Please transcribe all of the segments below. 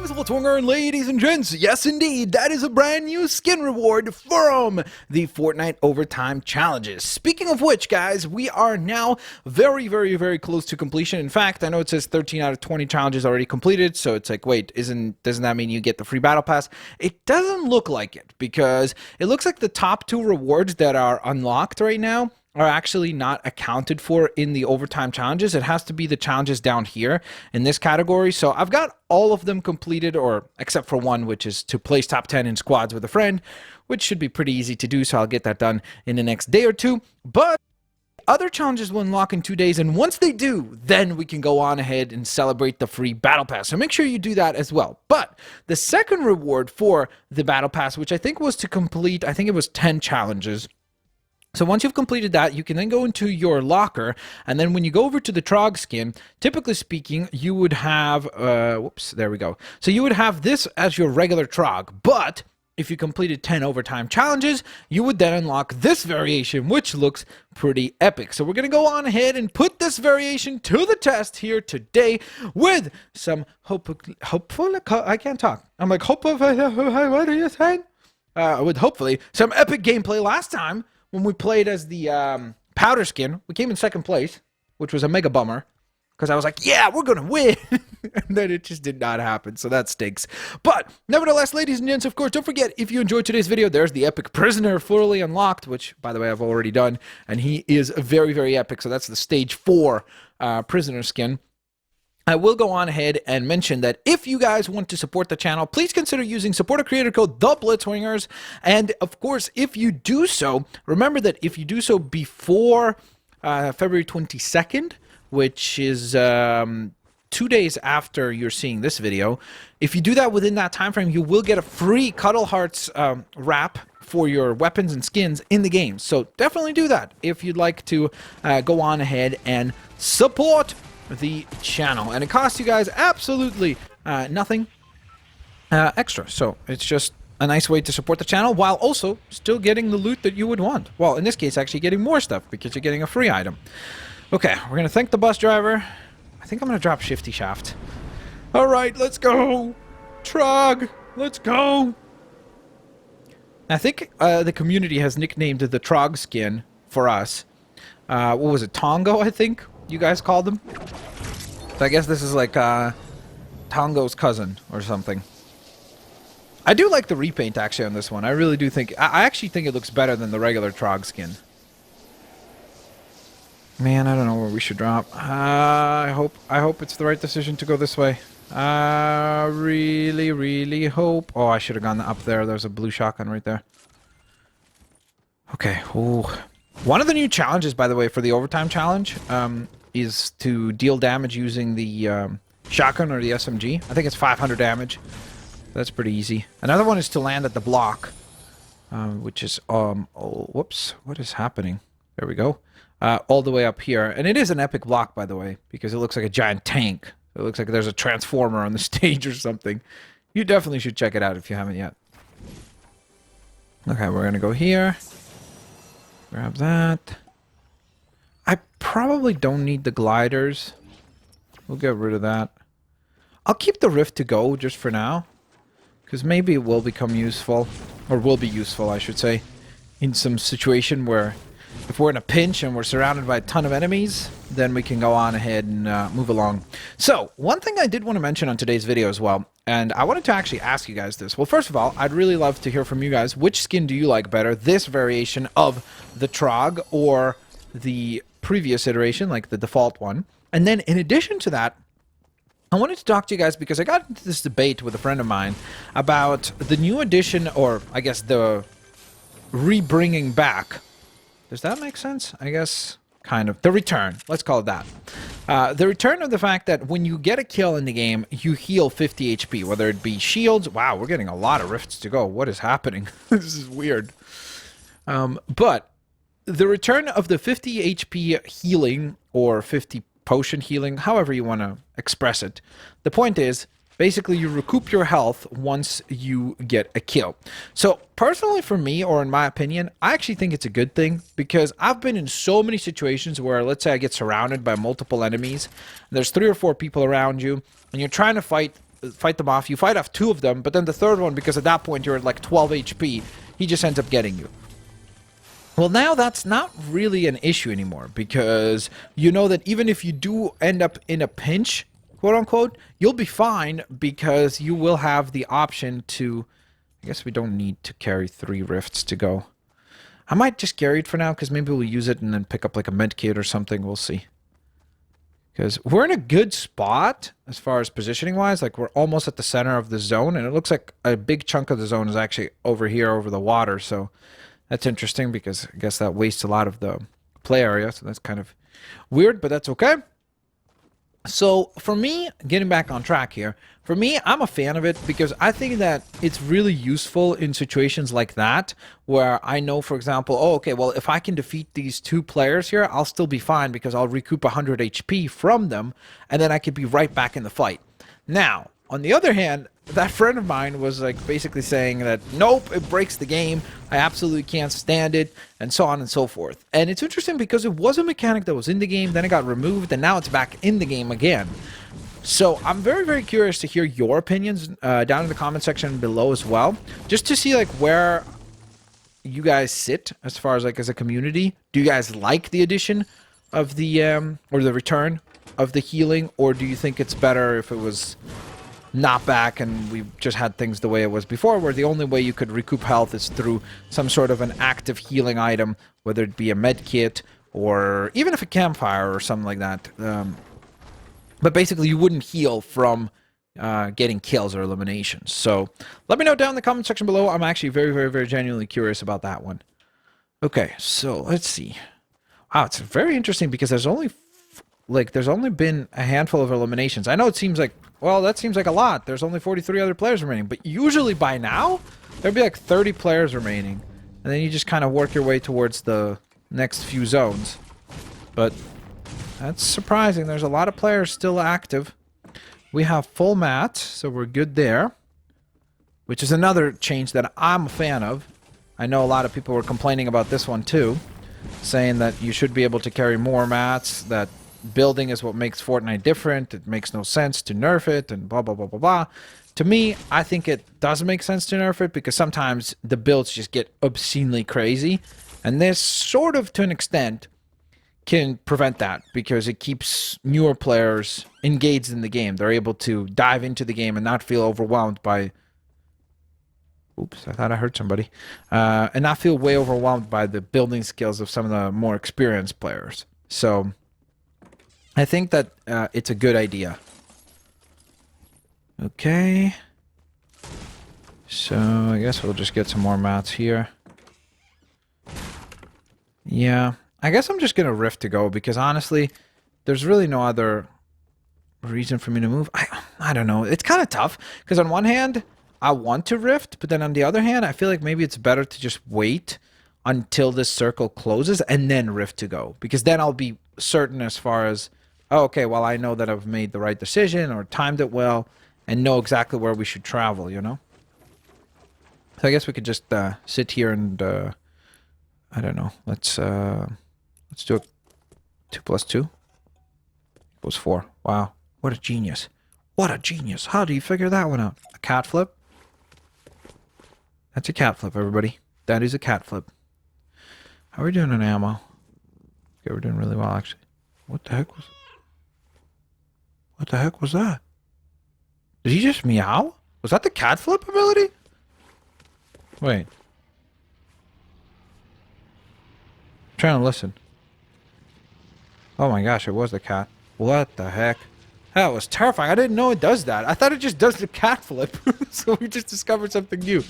THEBLITZWINGERZZ, ladies and gents, yes indeed, that is a brand new skin reward from the Fortnite Overtime Challenges. Speaking of which, guys, we are now very close to completion. In fact, I know it says 13 out of 20 challenges already completed, so it's like, wait, doesn't that mean you get the free battle pass? It doesn't look like it, because it looks like the top two rewards that are unlocked right now are actually not accounted for in the overtime challenges. It has to be the challenges down here in this category. So I've got all of them completed, or except for one, which is to place top 10 in squads with a friend, which should be pretty easy to do. So I'll get that done in the next day or two. But other challenges will unlock in 2 days, and once they do, then we can go on ahead and celebrate the free battle pass. So make sure you do that as well. But the second reward for the battle pass, which I think was to complete, I think it was 10 challenges. So once you've completed that, you can then go into your locker, and then when you go over to the TROG skin, typically speaking, you would have, whoops, there we go. So you would have this as your regular TROG, but if you completed 10 overtime challenges, you would then unlock this variation, which looks pretty epic. So we're going to go on ahead and put this variation to the test here today with some hopeful, I can't talk. I'm like, what are you saying? With hopefully some epic gameplay. Last time, when we played as the powder skin, we came in second place, which was a mega bummer, because I was like, yeah, we're going to win. And then it just did not happen, so that stinks. But nevertheless, ladies and gents, of course, don't forget, if you enjoyed today's video, there's the epic prisoner fully unlocked, which, by the way, I've already done, and he is very epic. So that's the stage 4 prisoner skin. I will go on ahead and mention that if you guys want to support the channel, please consider using supporter creator code THEBLITZWINGERZZ. And of course, if you do so, remember that if you do so before February 22nd, which is 2 days after you're seeing this video, if you do that within that time frame, you will get a free Cuddle Hearts wrap for your weapons and skins in the game. So definitely do that if you'd like to go on ahead and support the channel, and it costs you guys absolutely nothing extra. So it's just a nice way to support the channel while also still getting the loot that you would want. Well, in this case, actually getting more stuff because you're getting a free item. Okay, we're gonna thank the bus driver. I think I'm gonna drop Shifty Shaft. All right, let's go, TROG. Let's go. I think the community has nicknamed the TROG skin for us. What was it, Tongo? I think you guys called them. So I guess this is like Tongo's cousin or something. I do like the repaint actually on this one. I really do think, I actually think it looks better than the regular TROG skin. Man, I don't know where we should drop. I hope it's the right decision to go this way. Really hope. Oh, I should have gone up there. There's a blue shotgun right there. Okay. Ooh. One of the new challenges, by the way, for the overtime challenge, is to deal damage using the shotgun or the SMG. I think it's 500 damage. That's pretty easy. Another one is to land at the block, which is oh, whoops, what is happening? There we go. All the way up here, and it is an epic block, by the way, because it looks like a giant tank. It looks like there's a transformer on the stage or something. You definitely should check it out if you haven't yet. Okay, we're gonna go here. Grab that. I probably don't need the gliders. We'll get rid of that. I'll keep the rift to go just for now, because maybe it will become useful, or will be useful, I should say, in some situation where if we're in a pinch and we're surrounded by a ton of enemies, then we can go on ahead and move along. So, one thing I did want to mention on today's video as well, and I wanted to actually ask you guys this. Well, first of all, I'd really love to hear from you guys. Which skin do you like better? This variation of the TROG or the previous iteration, like the default one? And then in addition to that, I wanted to talk to you guys because I got into this debate with a friend of mine about the new edition, or I guess the rebringing back. Does that make sense? I guess kind of. The return. Let's call it that. The return of the fact that when you get a kill in the game, you heal 50 HP, whether it be shields. Wow, we're getting a lot of rifts to go. What is happening? This is weird. But the return of the 50 HP healing, or 50 potion healing, however you want to express it. The point is, basically, you recoup your health once you get a kill. So, personally for me, or in my opinion, I actually think it's a good thing, because I've been in so many situations where, let's say I get surrounded by multiple enemies, and there's 3 or 4 people around you, and you're trying to fight fight them off. You fight off 2 of them, but then the third one, because at that point you're at like 12 HP, he just ends up getting you. Well, now that's not really an issue anymore, because you know that even if you do end up in a pinch, quote unquote, you'll be fine, because you will have the option to... I guess we don't need to carry 3 rifts to go. I might just carry it for now, because maybe we'll use it and then pick up like a med kit or something. We'll see. Because we're in a good spot as far as positioning wise. Like, we're almost at the center of the zone, and it looks like a big chunk of the zone is actually over here over the water. So that's interesting, because I guess that wastes a lot of the play area. So that's kind of weird, but that's okay. So for me, getting back on track here, for me, I'm a fan of it, because I think that it's really useful in situations like that, where I know, for example, oh, okay, well, if I can defeat these 2 players here, I'll still be fine, because I'll recoup 100 HP from them, and then I could be right back in the fight. Now, on the other hand, that friend of mine was like basically saying that, nope, it breaks the game, I absolutely can't stand it, and so on and so forth. And it's interesting, because it was a mechanic that was in the game, then it got removed, and now it's back in the game again. So I'm very, very curious to hear your opinions down in the comment section below as well, just to see like where you guys sit as far as like as a community. Do you guys like the addition of the or the return of the healing, or do you think it's better if it was not back and we just had things the way it was before, where the only way you could recoup health is through some sort of an active healing item, whether it be a med kit or even if a campfire or something like that. But basically you wouldn't heal from getting kills or eliminations. So let me know down in the comment section below. I'm actually very, very, very genuinely curious about that one. Okay, so let's see. Wow, it's very interesting, because there's only there's only been a handful of eliminations. I know it seems like, well, that seems like a lot. There's only 43 other players remaining, but usually by now there'd be like 30 players remaining, and then you just kind of work your way towards the next few zones. But that's surprising. There's a lot of players still active. We have full mats, so we're good there, which is another change that I'm a fan of. I know a lot of people were complaining about this one too, saying that you should be able to carry more mats, that building is what makes Fortnite different, it makes no sense to nerf it, and blah, blah, blah, blah, blah. To me, I think it does make sense to nerf it, because sometimes the builds just get obscenely crazy, and this sort of, to an extent, can prevent that, because it keeps newer players engaged in the game. They're able to dive into the game and not feel overwhelmed by... Oops, I thought I heard somebody. And not feel way overwhelmed by the building skills of some of the more experienced players. So I think that it's a good idea. Okay. So I guess we'll just get some more mats here. Yeah. I guess I'm just going to rift to go, because honestly, there's really no other reason for me to move. I don't know. It's kind of tough, because on one hand, I want to rift, but then on the other hand, I feel like maybe it's better to just wait until this circle closes and then rift to go, because then I'll be certain as far as, oh, okay, well, I know that I've made the right decision or timed it well and know exactly where we should travel, you know? So I guess we could just sit here and, I don't know, let's do it. 2 plus 2 equals 4. Wow, what a genius. What a genius. How do you figure that one out? A cat flip? That's a cat flip, everybody. That is a cat flip. How are we doing on ammo? Okay, we're doing really well, actually. What the heck was that? Did he just meow? Was that the cat flip ability? Wait. I'm trying to listen. Oh my gosh, it was the cat. What the heck? That was terrifying. I didn't know it does that. I thought it just does the cat flip. So we just discovered something new.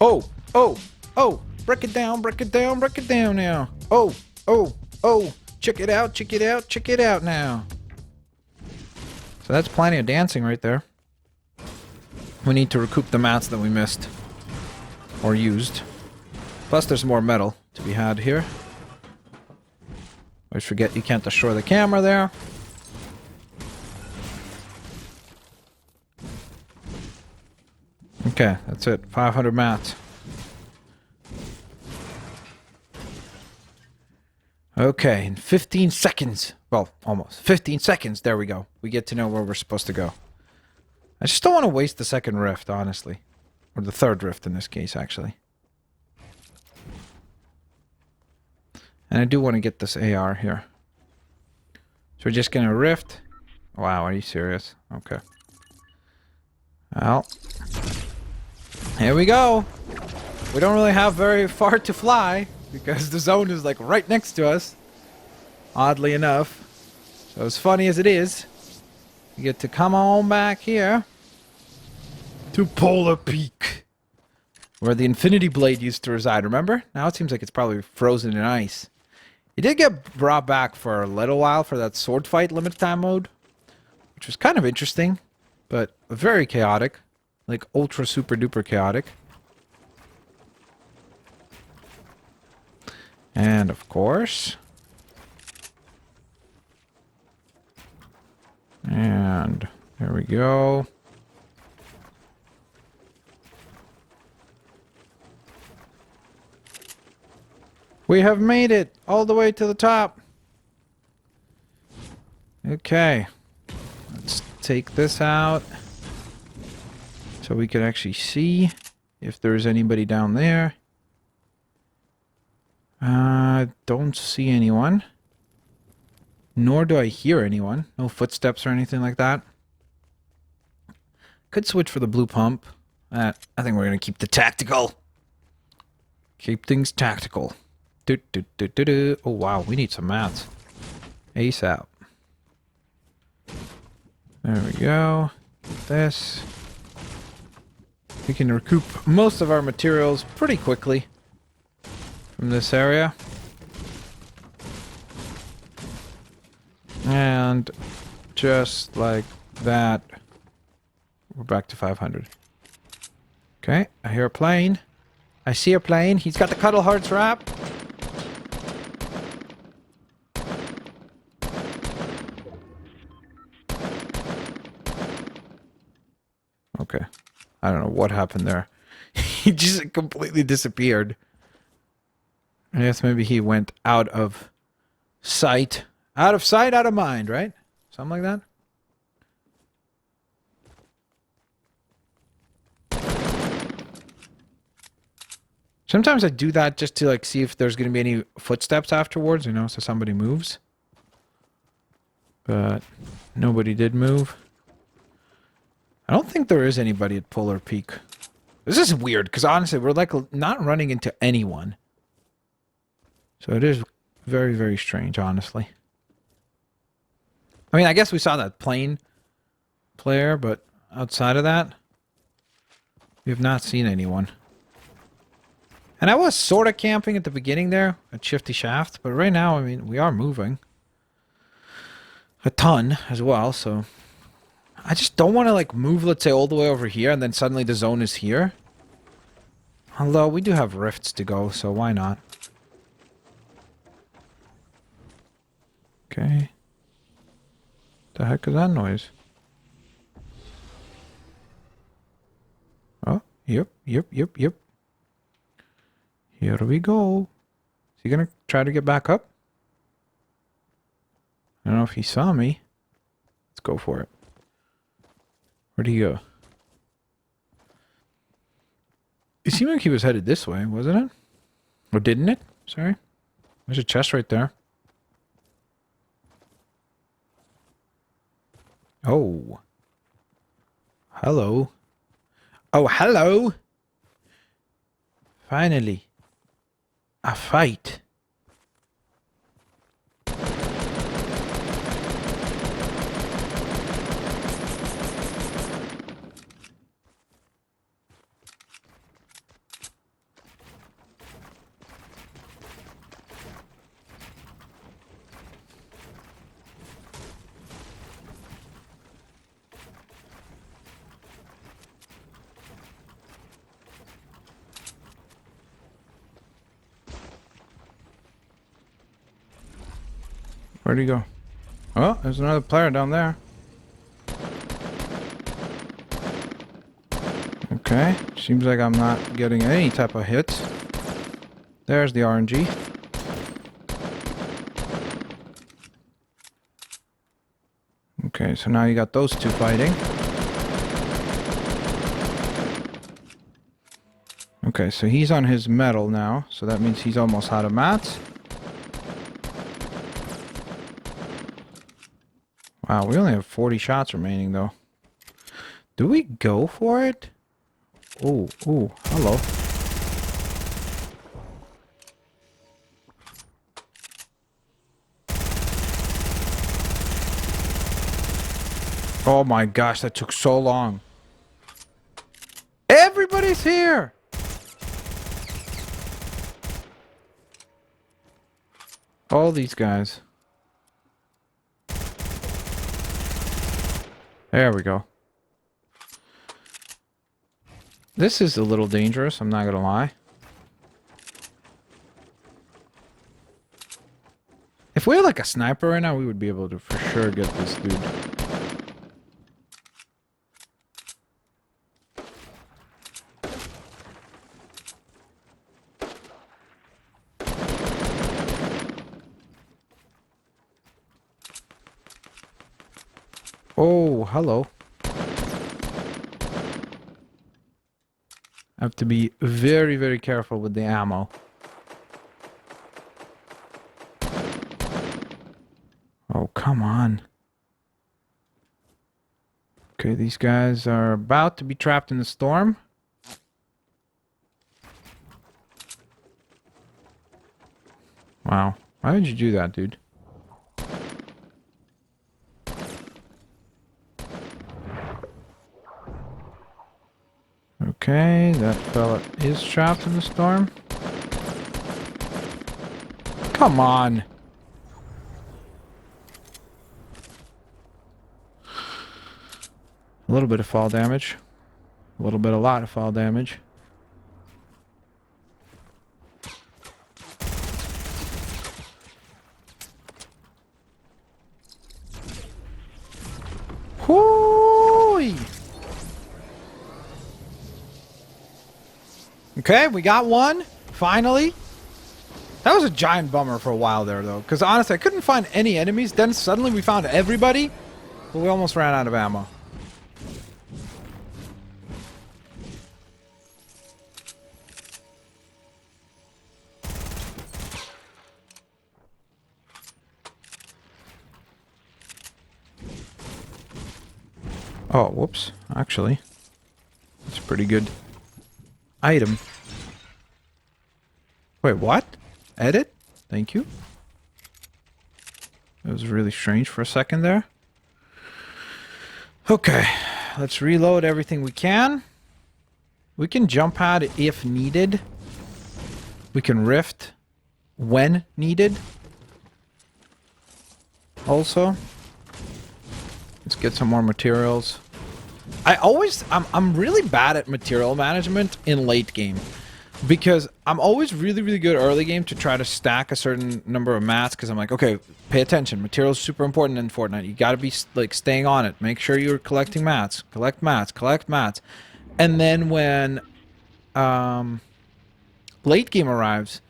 Oh, oh, oh. Break it down, break it down, break it down now. Oh, oh, oh. Check it out, check it out, check it out now. So that's plenty of dancing right there. We need to recoup the mats that we missed. Or used. Plus there's more metal to be had here. Always forget you can't destroy the camera there. Okay, that's it. 500 mats. Okay, in 15 seconds. Well, almost. 15 seconds. There we go. We get to know where we're supposed to go. I just don't want to waste the second rift, honestly. Or the third rift in this case, actually. And I do want to get this AR here. So we're just going to rift. Wow, are you serious? Okay. Well. Here we go. We don't really have very far to fly. Because the zone is like right next to us. Oddly enough. So as funny as it is, we get to come on back here. To Polar Peak. Where the Infinity Blade used to reside, remember? Now it seems like it's probably frozen in ice. It did get brought back for a little while for that sword fight limited time mode. Which was kind of interesting. But very chaotic. Like ultra super duper chaotic. And of course... And there we go. We have made it all the way to the top. Okay. Let's take this out so we can actually see if there's anybody down there. Don't see anyone. Nor do I hear anyone. No footsteps or anything like that. Could switch for the blue pump. I think we're going to keep the tactical. Keep things tactical. Oh, wow. We need some mats. ASAP. There we go. This. We can recoup most of our materials pretty quickly from this area. And just like that, we're back to 500. Okay, I hear a plane. I see a plane. He's got the Cuddle Hearts wrap. Okay. I don't know what happened there. He just completely disappeared. I guess maybe he went out of sight. Out of sight, out of mind, right? Something like that? Sometimes I do that just to like see if there's going to be any footsteps afterwards, you know, so somebody moves. But nobody did move. I don't think there is anybody at Polar Peak. This is weird, because honestly, we're like not running into anyone. So it is very, very strange, honestly. I mean, I guess we saw that plane player, but outside of that, we have not seen anyone. And I was sort of camping at the beginning there at Shifty Shaft, but right now, I mean, we are moving a ton as well, so I just don't want to like move, let's say, all the way over here and then suddenly the zone is here. Although we do have rifts to go, so why not? Okay. The heck is that noise? Oh, yep. Here we go. Is he gonna try to get back up? I don't know if he saw me. Let's go for it. Where'd he go? It seemed like he was headed this way, wasn't it? Or didn't it? Sorry. There's a chest right there. Oh. Hello. Oh, hello. Finally. A fight. Where'd he go? Oh, there's another player down there. Okay, seems like I'm not getting any type of hits. There's the RNG. Okay, so now you got those two fighting. Okay, so he's on his metal now, so that means he's almost out of mats. Wow, we only have 40 shots remaining, though. Do we go for it? Oh, ooh, hello. Oh my gosh, that took so long. Everybody's here! All these guys. There we go. This is a little dangerous, I'm not gonna lie. If we had like a sniper right now, we would be able to for sure get this dude. Oh, hello. I have to be very, very careful with the ammo. Oh, come on. Okay, these guys are about to be trapped in the storm. Wow. Why would you do that, dude? Okay, that fella is trapped in the storm. Come on. A little bit of fall damage. A lot of fall damage. Hoo-wee! Okay, we got one. Finally. That was a giant bummer for a while there, though. Because honestly, I couldn't find any enemies. Then suddenly we found everybody. But we almost ran out of ammo. Oh, whoops. Actually, it's a pretty good item. Wait, what? Edit? Thank you. It was really strange for a second there. Okay, let's reload everything we can. We can jump pad if needed. We can rift when needed. Also, let's get some more materials. I'm really bad at material management in late game. Because I'm always really, really good early game to try to stack a certain number of mats. Because I'm like, okay, pay attention. Materials super important in Fortnite. You got to be like staying on it. Make sure you're collecting mats. Collect mats. Collect mats. And then when late game arrives,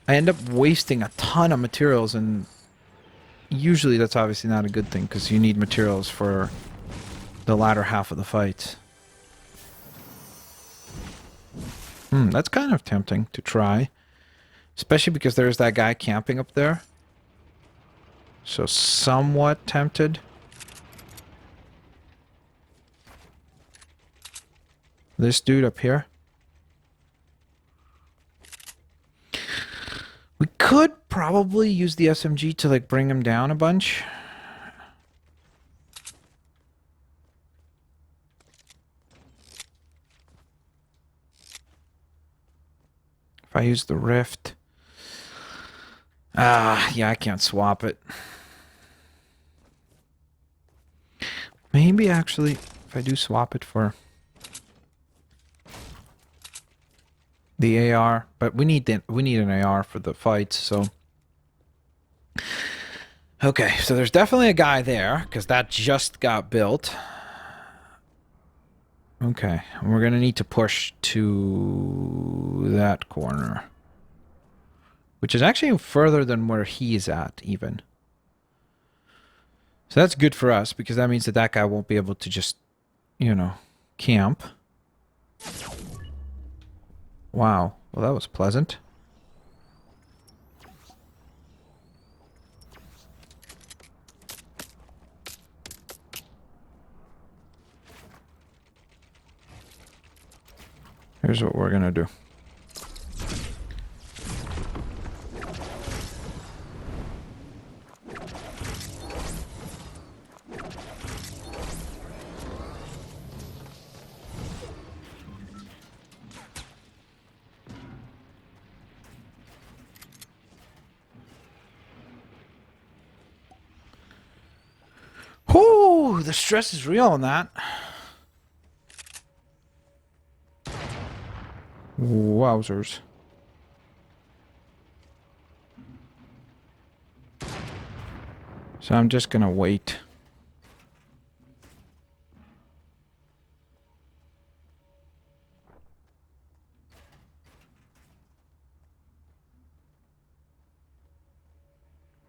I end up wasting a ton of materials. And usually that's obviously not a good thing. Because you need materials for the latter half of the fight. That's kind of tempting to try. Especially because there's that guy camping up there. So somewhat tempted. This dude up here. We could probably use the SMG to like bring him down a bunch. If I use the rift. Yeah, I can't swap it. Maybe actually, if I do swap it for the AR, but we need an AR for the fights, so. Okay, so there's definitely a guy there, because that just got built. Okay, we're gonna need to push to that corner. Which is actually further than where he's at, even. So that's good for us, because that means that that guy won't be able to just, you know, camp. Wow. Well, that was pleasant. Here's what we're gonna do. Whoo! The stress is real on that. Wowzers. So I'm just gonna wait.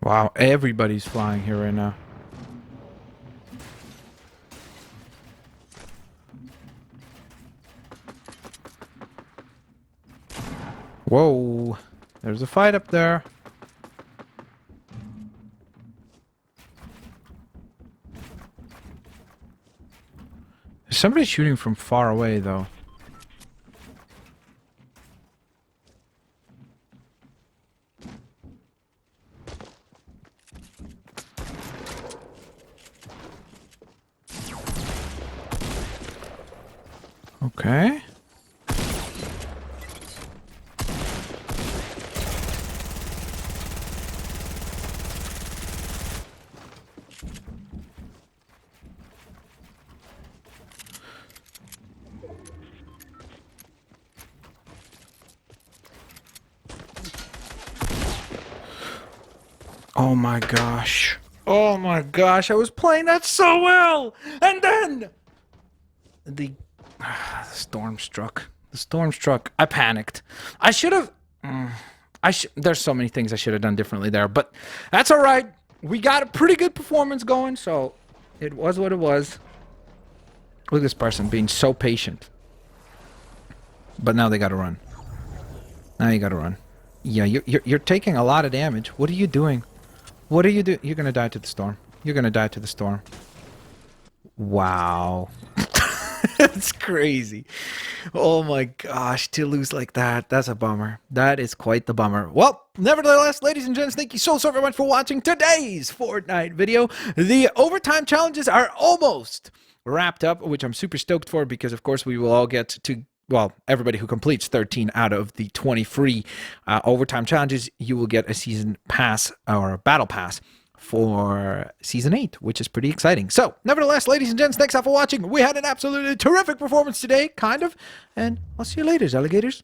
Wow, everybody's flying here right now. Whoa, there's a fight up there. There's somebody shooting from far away, though. Okay. Oh my gosh. Oh my gosh, I was playing that so well! And then... The storm struck. The storm struck. I panicked. I should have... there's so many things I should have done differently there, but that's alright. We got a pretty good performance going, so it was what it was. Look at this person being so patient. But now they gotta run. Now you gotta run. Yeah, you're taking a lot of damage. What are you doing? What are you doing? You're gonna die to the storm. You're gonna die to the storm. Wow. That's crazy. Oh my gosh, to lose like that, that's a bummer. That is quite the bummer. Well, nevertheless, ladies and gents, thank you so very much for watching today's Fortnite video. The overtime challenges are almost wrapped up, which I'm super stoked for because, of course, we will all get to... Well, everybody who completes 13 out of the 20 free overtime challenges, you will get a season pass or a battle pass for Season 8, which is pretty exciting. So, nevertheless, ladies and gents, thanks all for watching. We had an absolutely terrific performance today, kind of. And I'll see you later, alligators.